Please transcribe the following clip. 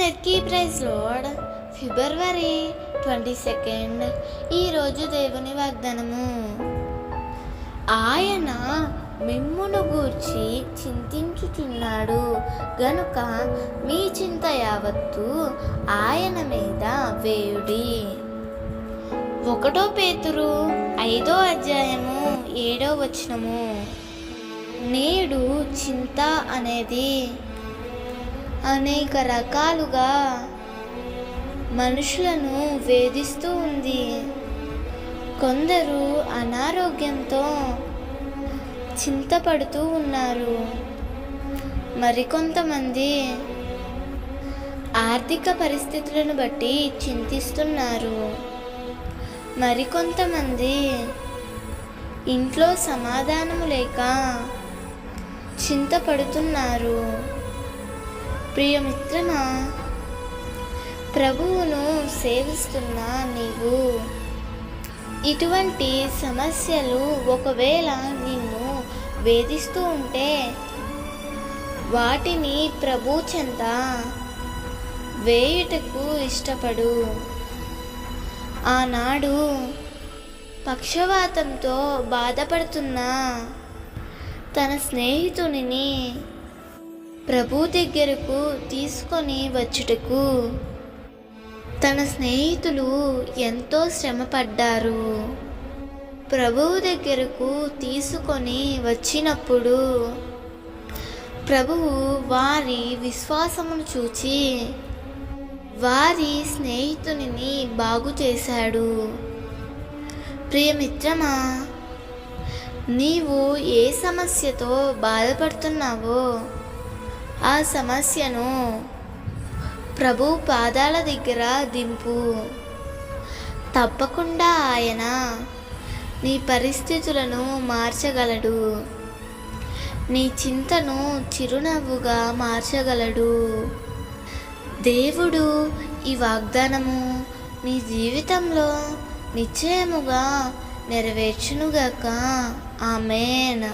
అందరికీ praise lord. ఫిబ్రవరి 22 ఈరోజు దేవుని వాగ్దానము. ఆయన మిమ్మును గూర్చి చింతించుచున్నాడు గనుక మీ చింత యావత్తు ఆయన మీద వేయుడి. 1 పేతురు 5:7 నేడు చింత అనేది అనేక రకాలుగా మనుషులను వేధిస్తూ ఉంది. కొందరు అనారోగ్యంతో చింతపడుతూ ఉన్నారు. మరికొంతమంది ఆర్థిక పరిస్థితులను బట్టి చింతిస్తున్నారు. మరికొంతమంది ఇంట్లో సమాధానము లేక చింతపడుతున్నారు. ప్రియమిత్రమా, ప్రభువును సేవిస్తున్న నీవు ఇటువంటి సమస్యలు ఒకవేళ నిన్ను వేధిస్తూ ఉంటే వాటిని ప్రభు చెంత వేయుటకు ఇష్టపడు. ఆనాడు పక్షవాతంతో బాధపడుతున్న తన స్నేహితునిని ప్రభు దగ్గరకు తీసుకొని వచ్చుటకు తన స్నేహితులు ఎంతో శ్రమపడ్డారు. ప్రభువు దగ్గరకు తీసుకొని వచ్చినప్పుడు ప్రభువు వారి విశ్వాసమును చూచి వారి స్నేహితునిని బాగు చేశాడు. ప్రియమిత్రమా, నీవు ఏ సమస్యతో బాధపడుతున్నావో ఆ సమస్యను ప్రభు పాదాల దగ్గర దింపు. తప్పకుండా ఆయన నీ పరిస్థితులను మార్చగలడు. నీ చింతను చిరునవ్వుగా మార్చగలడు. దేవుడు ఈ వాగ్దానము నీ జీవితంలో నిశ్చయముగా నెరవేర్చునుగాక. ఆమేన్.